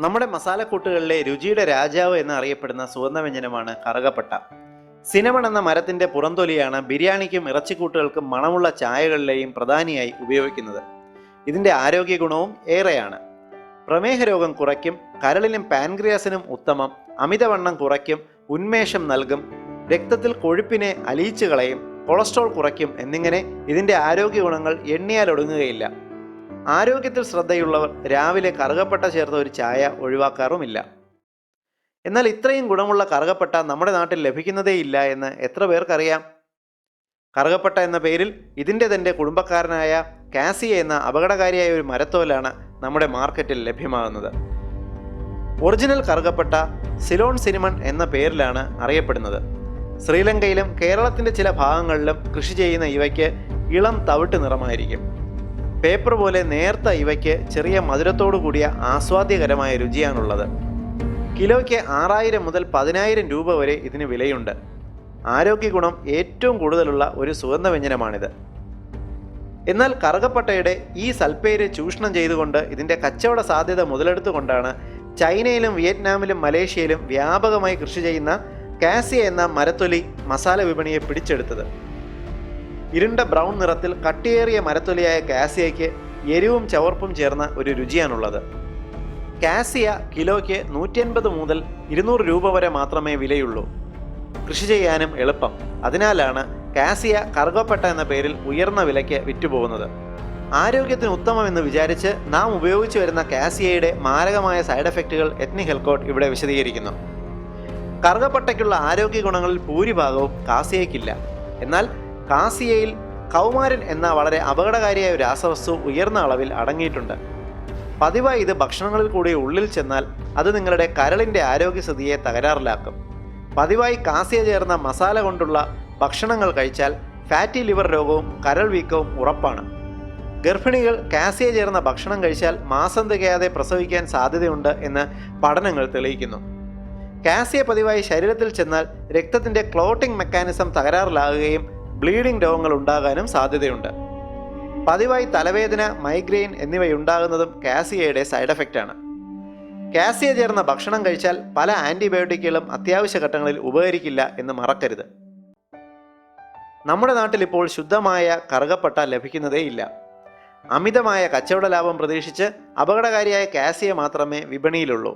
നമ്മുടെ മസാലക്കൂട്ടുകളിലെ രുചിയുടെ രാജാവ് എന്നറിയപ്പെടുന്ന സുഗന്ധവ്യഞ്ജനമാണ് കറുകപ്പട്ട. സിനമൺ എന്ന മരത്തിന്റെ പുറംതൊലിയാണ് ബിരിയാണിക്കും ഇറച്ചിക്കൂട്ടുകൾക്കും മണമുള്ള ചായകളിലെയും പ്രധാനിയായി ഉപയോഗിക്കുന്നത്. ഇതിന്റെ ആരോഗ്യ ഗുണവും ഏറെയാണ്. പ്രമേഹ രോഗം കുറയ്ക്കും, കരളിനും പാൻക്രിയാസിനും ഉത്തമം, അമിതവണ്ണം കുറയ്ക്കും, ഉന്മേഷം നൽകും, രക്തത്തിൽ കൊഴുപ്പിനെ അലിയിച്ചു കളയും, കൊളസ്ട്രോൾ കുറയ്ക്കും എന്നിങ്ങനെ ഇതിന്റെ ആരോഗ്യ ഗുണങ്ങൾ എണ്ണിയാൽ ഒടുങ്ങുകയില്ല. ആരോഗ്യത്തിൽ ശ്രദ്ധയുള്ളവർ രാവിലെ കറുകപ്പട്ട ചേർത്ത ഒരു ചായ ഒഴിവാക്കാറുമില്ല. എന്നാൽ ഇത്രയും ഗുണമുള്ള കറുകപ്പട്ട നമ്മുടെ നാട്ടിൽ ലഭിക്കുന്നതേയില്ല എന്ന് എത്ര പേർക്കറിയാം? കറുകപ്പട്ട എന്ന പേരിൽ ഇതിൻ്റെ തന്നെ കുടുംബക്കാരനായ കാസിയ എന്ന അപകടകാരിയായ ഒരു മരത്തോലാണ് നമ്മുടെ മാർക്കറ്റിൽ ലഭ്യമാകുന്നത്. ഒറിജിനൽ കറുകപ്പട്ട സിലോൺ സിനമൺ എന്ന പേരിലാണ് അറിയപ്പെടുന്നത്. ശ്രീലങ്കയിലും കേരളത്തിൻ്റെ ചില ഭാഗങ്ങളിലും കൃഷി ചെയ്യുന്ന ഇവയ്ക്ക് ഇളം തവിട്ട് നിറമായിരിക്കും. പേപ്പർ പോലെ നേർത്ത ഇവയ്ക്ക് ചെറിയ മധുരത്തോടു കൂടിയ ആസ്വാദ്യകരമായ രുചിയാണുള്ളത്. കിലോയ്ക്ക് 6000 മുതൽ 10000 രൂപ വരെ ഇതിന് വിലയുണ്ട്. ആരോഗ്യ ഗുണം ഏറ്റവും കൂടുതലുള്ള ഒരു സുഗന്ധവ്യഞ്ജനമാണിത്. എന്നാൽ കറുകപ്പട്ടയുടെ ഈ സൽപ്പേര് ചൂഷണം ചെയ്തുകൊണ്ട് ഇതിൻ്റെ കച്ചവട സാധ്യത മുതലെടുത്തുകൊണ്ടാണ് ചൈനയിലും വിയറ്റ്നാമിലും മലേഷ്യയിലും വ്യാപകമായി കൃഷി ചെയ്യുന്ന കാസിയ എന്ന മരത്തൊലി മസാല വിപണിയെ പിടിച്ചെടുത്തത്. ഇരുണ്ട ബ്രൗൺ നിറത്തിൽ കട്ടിയേറിയ മരത്തൊലിയായ കാസിയയ്ക്ക് എരിവും ചവർപ്പും ചേർന്ന ഒരു രുചിയാണുള്ളത്. കാസിയ കിലോയ്ക്ക് 150 മുതൽ 200 രൂപ വരെ മാത്രമേ വിലയുള്ളൂ. കൃഷി ചെയ്യാനും എളുപ്പം. അതിനാലാണ് കാസിയ കറുകപ്പട്ട എന്ന പേരിൽ ഉയർന്ന വിലയ്ക്ക് വിറ്റുപോകുന്നത്. ആരോഗ്യത്തിന് ഉത്തമമെന്ന് വിചാരിച്ച് നാം ഉപയോഗിച്ചു വരുന്ന കാസിയയുടെ മാരകമായ സൈഡ് എഫക്റ്റുകൾ എത്നി ഹെൽക്കോട്ട് ഇവിടെ വിശദീകരിക്കുന്നു. കറുകപ്പട്ടയ്ക്കുള്ള ആരോഗ്യ ഗുണങ്ങളിൽ ഭൂരിഭാഗവും കാസിയയ്ക്കില്ല. എന്നാൽ കാസിയയിൽ കൗമാരൻ എന്ന വളരെ അപകടകാരിയായ ഒരു രാസവസ്തു ഉയർന്ന അളവിൽ അടങ്ങിയിട്ടുണ്ട്. പതിവായി ഇത് ഭക്ഷണങ്ങളിൽ കൂടി ഉള്ളിൽ ചെന്നാൽ അത് നിങ്ങളുടെ കരളിൻ്റെ ആരോഗ്യസ്ഥിതിയെ തകരാറിലാക്കും. പതിവായി കാസിയ ചേർന്ന മസാല കൊണ്ടുള്ള ഭക്ഷണങ്ങൾ കഴിച്ചാൽ ഫാറ്റി ലിവർ രോഗവും കരൾ വീക്കവും ഉറപ്പാണ്. ഗർഭിണികൾ കാസിയ ചേർന്ന ഭക്ഷണം കഴിച്ചാൽ മാസം തികയാതെ പ്രസവിക്കാൻ സാധ്യതയുണ്ട് എന്ന് പഠനങ്ങൾ തെളിയിക്കുന്നു. കാസിയ പതിവായി ശരീരത്തിൽ ചെന്നാൽ രക്തത്തിൻ്റെ ക്ലോട്ടിംഗ് മെക്കാനിസം തകരാറിലാകുകയും ബ്ലീഡിംഗ് രോഗങ്ങൾ ഉണ്ടാകാനും സാധ്യതയുണ്ട്. പതിവായി തലവേദന, മൈഗ്രെയിൻ എന്നിവയുണ്ടാകുന്നതും കാസിയയുടെ സൈഡ് എഫക്റ്റാണ്. കാസിയ ചേർന്ന ഭക്ഷണം കഴിച്ചാൽ പല ആൻറ്റിബയോട്ടിക്കുകളും അത്യാവശ്യ ഘട്ടങ്ങളിൽ ഉപകരിക്കില്ല എന്ന് മറക്കരുത്. നമ്മുടെ നാട്ടിൽ ഇപ്പോൾ ശുദ്ധമായ കറുകപ്പട്ട ലഭിക്കുന്നതേയില്ല. അമിതമായ കച്ചവട ലാഭം പ്രതീക്ഷിച്ച് അപകടകാരിയായ കാസിയ മാത്രമേ വിപണിയിലുള്ളൂ.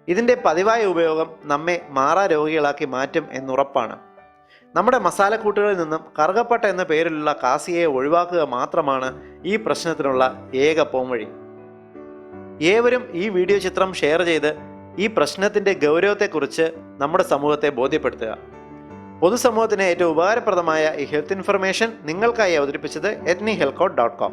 ഇതിൻ്റെ പതിവായ ഉപയോഗം നമ്മെ മാറാരോഗികളാക്കി മാറ്റും എന്നുറപ്പാണ്. നമ്മുടെ മസാലക്കൂട്ടുകളിൽ നിന്നും കറുകപ്പട്ട എന്ന പേരിലുള്ള കാസിയയെ ഒഴിവാക്കുക മാത്രമാണ് ഈ പ്രശ്നത്തിനുള്ള ഏക പോംവഴി. ഏവരും ഈ വീഡിയോ ചിത്രം ഷെയർ ചെയ്ത് ഈ പ്രശ്നത്തിൻ്റെ ഗൗരവത്തെക്കുറിച്ച് നമ്മുടെ സമൂഹത്തെ ബോധ്യപ്പെടുത്തുക. പൊതുസമൂഹത്തിന് ഏറ്റവും ഉപകാരപ്രദമായ ഈ ഹെൽത്ത് ഇൻഫർമേഷൻ നിങ്ങൾക്കായി അവതരിപ്പിച്ചത് etnihealthcode.com.